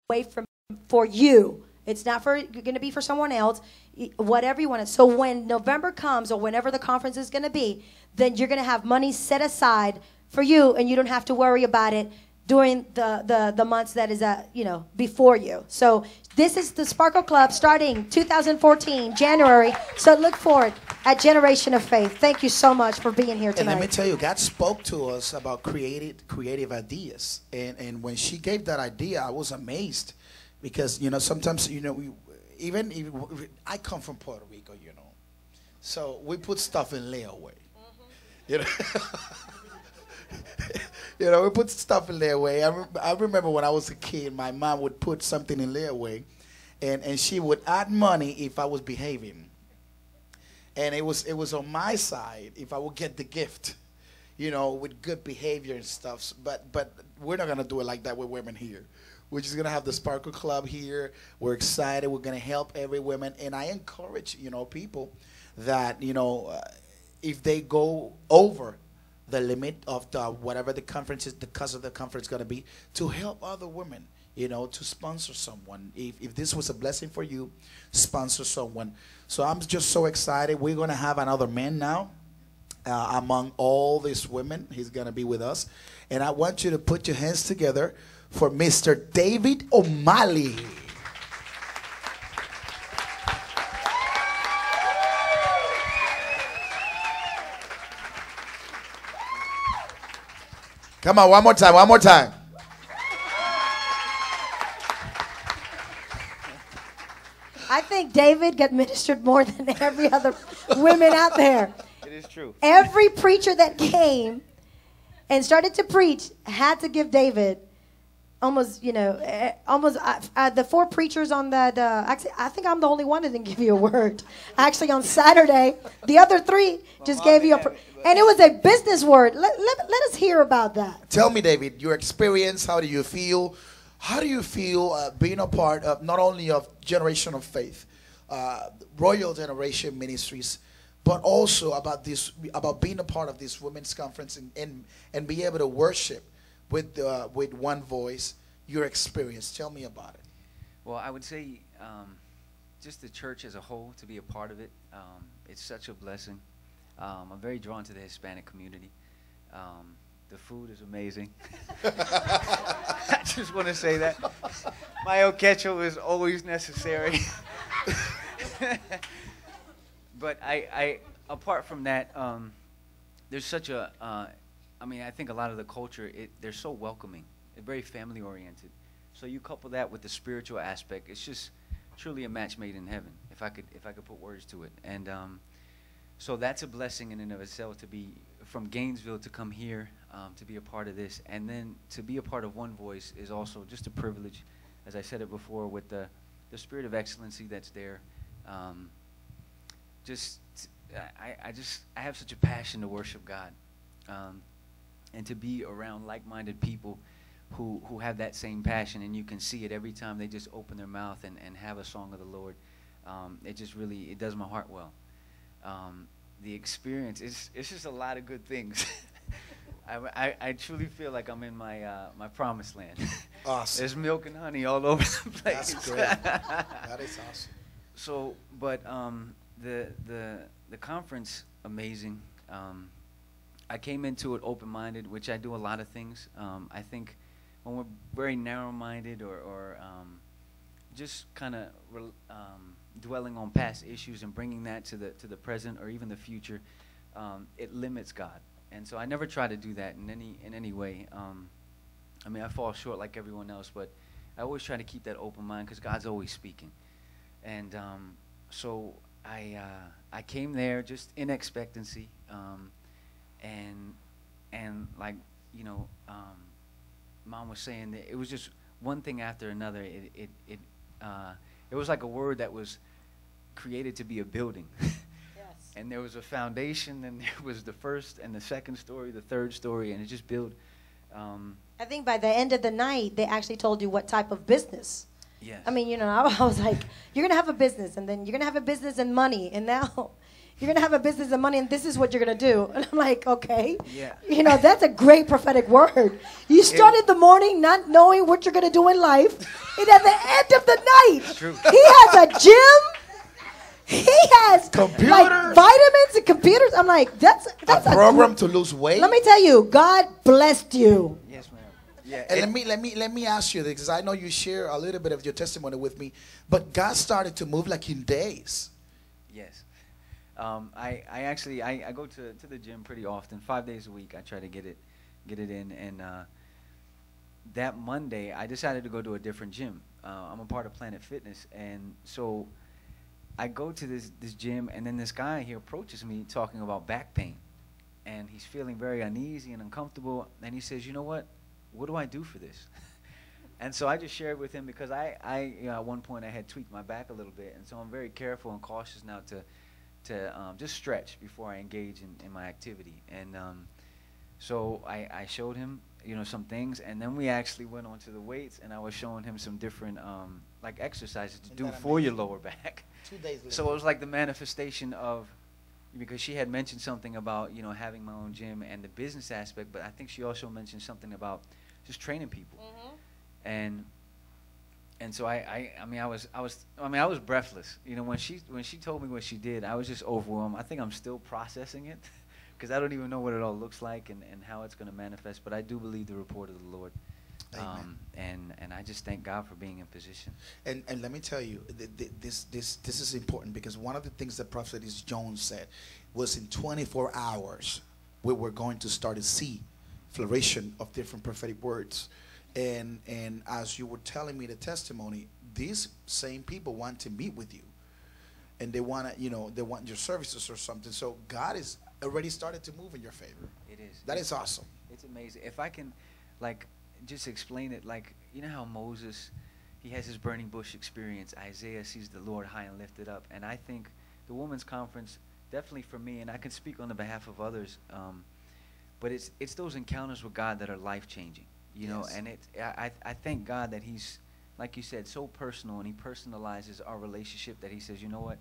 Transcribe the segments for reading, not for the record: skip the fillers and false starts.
away from for you. It's not for going to be for someone else. Whatever you want to. So when November comes or whenever the conference is going to be, then you're going to have money set aside for you, and you don't have to worry about it during the months that is before you. So this is the Sparkle Club starting 2014 January. So look forward at Generation of Faith. Thank you so much for being here tonight. And let me tell you, God spoke to us about creative ideas, and when she gave that idea, I was amazed, because sometimes even I come from Puerto Rico, so we put stuff in layaway, you know. We put stuff in layaway. I remember when I was a kid, my mom would put something in layaway, and she would add money if I was behaving. And it was on my side if I would get the gift, with good behavior and stuff. But we're not gonna do it like that with women here. We're just gonna have the Sparkle Club here. We're excited. We're gonna help every woman, and I encourage people that if they go over the limit of whatever the conference is, the cost of the conference is going to be, to help other women, to sponsor someone. If this was a blessing for you, sponsor someone. So I'm just so excited. We're going to have another man now among all these women. He's going to be with us. And I want you to put your hands together for Mr. David O'Malley. Come on, one more time, one more time. I think David got ministered more than every other women out there. It is true. Every preacher that came and started to preach had to give David almost the four preachers on actually, I think I'm the only one that didn't give you a word. Actually, on Saturday, the other three just gave you and it was a business word. Let us hear about that. Tell me, David, your experience. How do you feel? How do you feel being a part of not only of Generation of Faith, Royal Generation Ministries, but also about being a part of this women's conference and be able to worship with one voice? Your experience. Tell me about it. Well, I would say just the church as a whole, to be a part of it, it's such a blessing. I'm very drawn to the Hispanic community. The food is amazing. I just want to say that. Mayo ketchup is always necessary. But I apart from that, there's such a, I think a lot of the culture, they're so welcoming. They're very family oriented. So you couple that with the spiritual aspect, it's just truly a match made in heaven, if I could put words to it. And so that's a blessing in and of itself, to be from Gainesville to come here, to be a part of this. And then to be a part of One Voice is also just a privilege, as I said it before, with the spirit of excellency that's there. I have such a passion to worship God, and to be around like-minded people who have that same passion, and you can see it every time they just open their mouth and have a song of the Lord. It does my heart well. The experience, it's just a lot of good things. I truly feel like I'm in my promised land. Awesome. There's milk and honey all over the place. That's great. That is awesome. So, but the conference, amazing. I came into it open-minded, which I do a lot of things. I think when we're very narrow-minded or just kind of dwelling on past issues and bringing that to the present or even the future, it limits God. And so I never try to do that in any way. I fall short like everyone else, but I always try to keep that open mind, because God's always speaking. And so I came there just in expectancy, and like Mom was saying, that it was just one thing after another. It was like a word that was created to be a building. Yes. And there was a foundation, and there was the first and the second story, the third story, and it just built. I think by the end of the night, they actually told you what type of business. Yes. I was like, you're going to have a business, and then you're going to have a business and money. And now, you're going to have a business and money, and this is what you're going to do. And I'm like, okay. Yeah. You know, that's a great prophetic word. You started the morning not knowing what you're going to do in life, and at the end of the night, True. he has a gym. He has Computers. like vitamins and computers. I'm like, that's A program to lose weight. Let me tell you, God blessed you. Yes, ma'am. Yeah. And let me ask you this, because I know you share a little bit of your testimony with me, but God started to move like in days. Yes. I actually I go to the gym pretty often, 5 days a week. I try to get it in, and that Monday I decided to go to a different gym. I'm a part of Planet Fitness, and so I go to this gym, and then this guy, he approaches me talking about back pain, and he's feeling very uneasy and uncomfortable, and he says, you know what do I do for this? And so I just shared with him, because I you know, at one point I had tweaked my back a little bit, and so I'm very careful and cautious now to just stretch before I engage in my activity. And so I showed him, you know, some things, and then we actually went on to the weights, and I was showing him some different like exercises to do for your lower back. 2 days later. So it was like the manifestation of, because she had mentioned something about, you know, having my own gym and the business aspect, but I think she also mentioned something about just training people. And so I was breathless. You know, when she told me what she did, I was just overwhelmed. I think I'm still processing it, because I don't even know what it all looks like and how it's going to manifest. But I do believe the report of the Lord. And I just thank God for being in position. And let me tell you, this is important, because one of the things that Prophetess Jones said was in 24 hours we were going to start to see flourishing of different prophetic words. And as you were telling me the testimony, these same people want to meet with you, and they want to, you know, they want your services or something. So God is already started to move in your favor. It is. That is awesome. It's amazing. If I can, like, just explain it, like, you know how Moses, he has his burning bush experience. Isaiah sees the Lord high and lifted up. And I think the Women's Conference, definitely for me, and I can speak on the behalf of others, but it's those encounters with God that are life-changing, you know. And I thank God that he's, like you said, so personal, and he personalizes our relationship, that he says, you know what,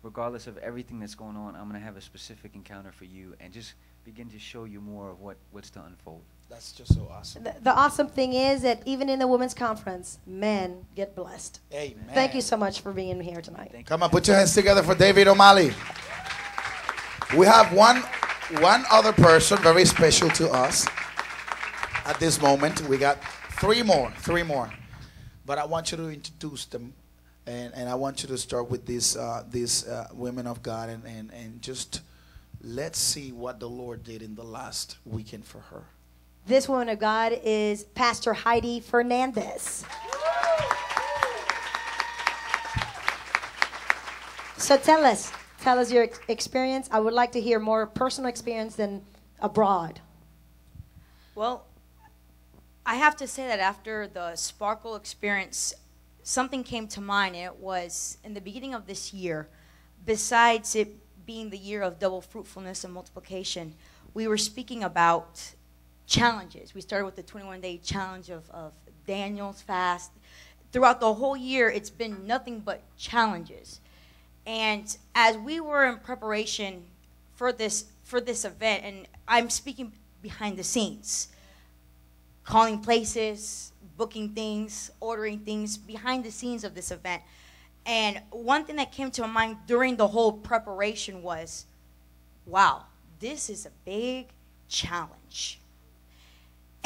regardless of everything that's going on, I'm going to have a specific encounter for you, and just begin to show you more of what's to unfold. That's just so awesome. The awesome thing is that even in the Women's Conference, men get blessed. Amen. Thank you so much for being here tonight. Thank you. Come on, put your hands together for David O'Malley. We have one other person very special to us at this moment. We got three more. But I want you to introduce them, and I want you to start with these women of God, and just let's see what the Lord did in the last weekend for her. This woman of God is Pastor Heidi Fernandez. So tell us your experience. I would like to hear more personal experience than abroad. Well, I have to say that after the Sparkle experience, something came to mind. It was in the beginning of this year. Besides it being the year of double fruitfulness and multiplication, we were speaking about challenges. We started with the 21-day challenge of Daniel's fast. Throughout the whole year, it's been nothing but challenges. And as we were in preparation for this event, and I'm speaking behind the scenes, calling places, booking things, ordering things behind the scenes of this event. And one thing that came to my mind during the whole preparation was, wow, this is a big challenge.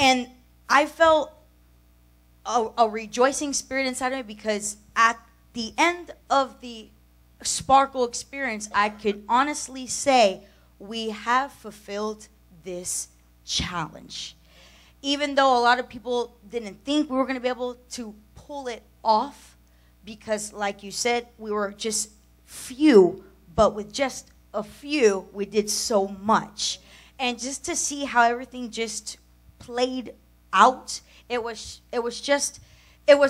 And I felt a rejoicing spirit inside of me, because at the end of the Sparkle experience, I could honestly say we have fulfilled this challenge. Even though a lot of people didn't think we were going to be able to pull it off, because like you said, we were just few, but with just a few, we did so much. And just to see how everything just played out, it was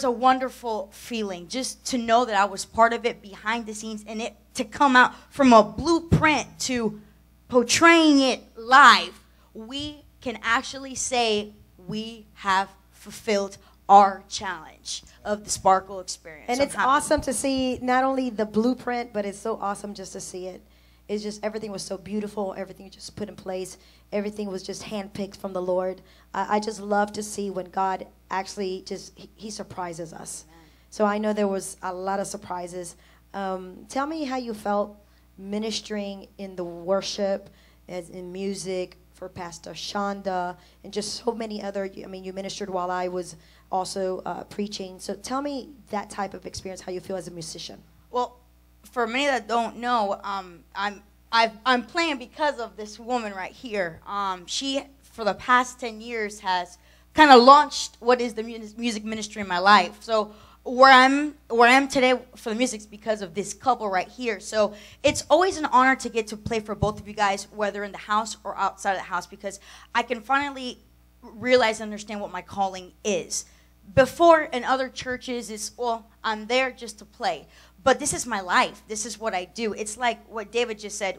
a wonderful feeling, just to know that I was part of it behind the scenes, and it to come out from a blueprint to portraying it live. We can actually say we have fulfilled our challenge of the Sparkle experience. And it's awesome to see not only the blueprint, but it's so awesome just to see it It's just everything was so beautiful. Everything was just put in place. Everything was just handpicked from the Lord. I just love to see when God actually just, he surprises us. So I know there was a lot of surprises. Tell me how you felt ministering in the worship, as in music, for Pastor Shonda, and just so many other, I mean, you ministered while I was also preaching. So tell me that type of experience, how you feel as a musician. Well, for many that don't know, I'm playing because of this woman right here. She, for the past 10 years, has kind of launched what is the music ministry in my life. So where I'm today for the music is because of this couple right here. So it's always an honor to get to play for both of you guys, whether in the house or outside of the house, because I can finally realize and understand what my calling is. Before in other churches, it's, well, I'm there just to play. But this is my life. This is what I do. It's like what David just said.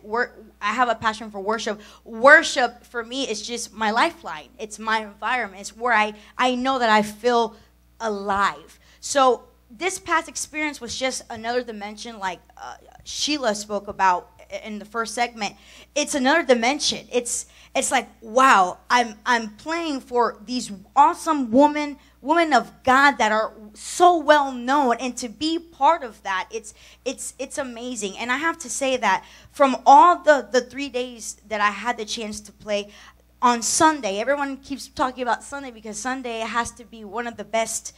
I have a passion for worship. Worship, for me, is just my lifeline. It's my environment. It's where I know that I feel alive. So this past experience was just another dimension, like Sheila spoke about in the first segment. It's another dimension. It's like, wow, I'm playing for these awesome women of God that are so well known, and to be part of that, it's amazing. And I have to say that from all the 3 days that I had the chance to play, on Sunday, everyone keeps talking about Sunday because Sunday has to be one of the best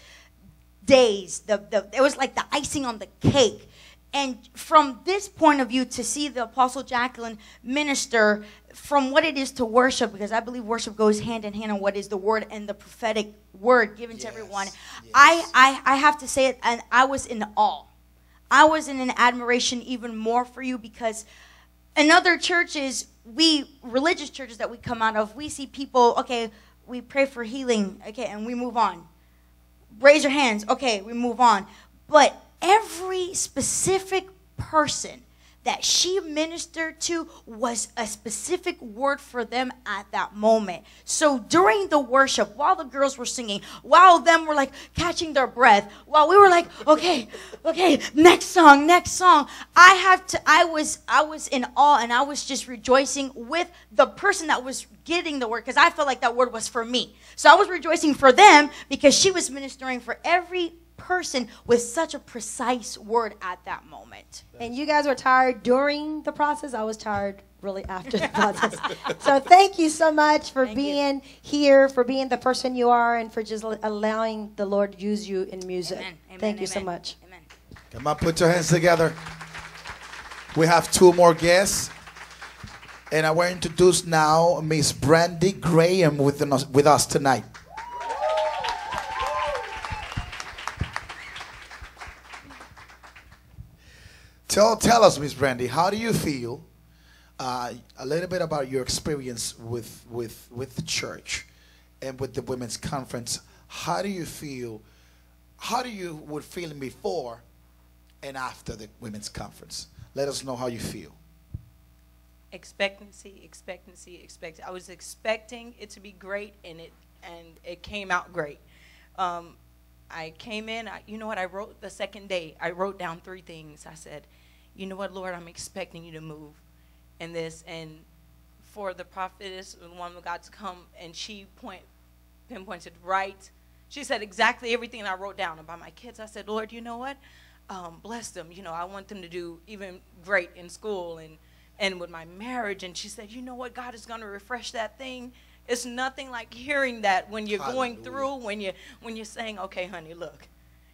days. It was like the icing on the cake. And from this point of view, to see the Apostle Jacqueline minister from what it is to worship, because I believe worship goes hand in hand on what is the word and the prophetic word given to everyone. Yes. I have to say it, and I was in awe. I was in an admiration even more for you, because in other churches, religious churches that we come out of, we see people, okay, we pray for healing, okay, and we move on. Raise your hands. Okay, we move on. But every specific person that she ministered to was a specific word for them at that moment. So during the worship, while the girls were singing, while them were like catching their breath, while we were like, okay, next song. I was in awe, and I was just rejoicing with the person that was getting the word, because I felt like that word was for me. So I was rejoicing for them because she was ministering for every person with such a precise word at that moment. And you guys were tired during the process. I was tired really after the process. So thank you so much for being here, for being the person you are, and for just allowing the Lord to use you in music. Amen. Amen. Thank you so much. Amen. Come on, put your hands together. We have 2 more guests. And I want to introduce now Miss Brandy Graham with us tonight. Tell us, Miss Brandy, how do you feel? A little bit about your experience with the church and with the women's conference. How do you feel? How do you would feel before and after the women's conference? Let us know how you feel. Expectancy. I was expecting it to be great, and it came out great. I came in. You know what? I wrote the second day. I wrote down 3 things. I said, you know what, Lord, I'm expecting you to move in this, and for the prophetess, the woman of God, to come, and she pinpointed right. She said exactly everything I wrote down about my kids. I said, Lord, you know what? Bless them. You know, I want them to do even great in school and with my marriage. And she said, you know what? God is going to refresh that thing. It's nothing like hearing that when you're going through, when you're saying, okay, honey, look,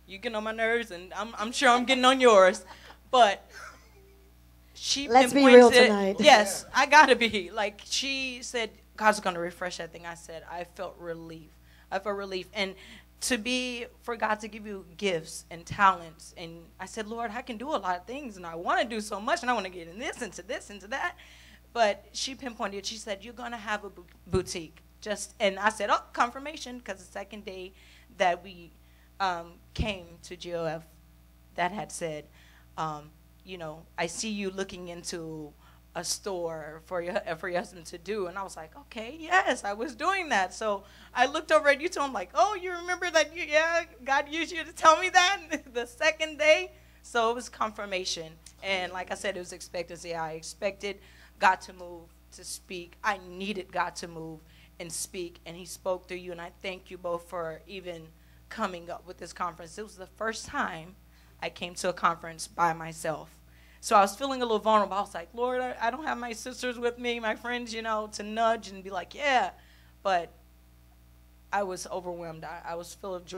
you get on my nerves, and I'm sure I'm getting on yours. But she Let's be real tonight. Yes, I gotta be. Like, she said, God's gonna refresh that thing. I said, I felt relief. And for God to give you gifts and talents. And I said, Lord, I can do a lot of things, and I want to do so much, and I want to get in this, into that. But she pinpointed, she said, you're gonna have a boutique. And I said, oh, confirmation, because the second day that we came to GOF, that had said, you know, I see you looking into a store for your husband to do. And I was like, okay, yes, I was doing that. So I looked over at you two. I'm like, oh, you remember that? Yeah, God used you to tell me that the second day. So it was confirmation. And like I said, it was expectancy. I expected God to move, to speak. I needed God to move and speak, and he spoke through you. And I thank you both for even coming up with this conference. It was the first time I came to a conference by myself. So I was feeling a little vulnerable. I was like, Lord, I don't have my sisters with me, my friends, you know, to nudge and be like, yeah. But I was overwhelmed. I was full of joy.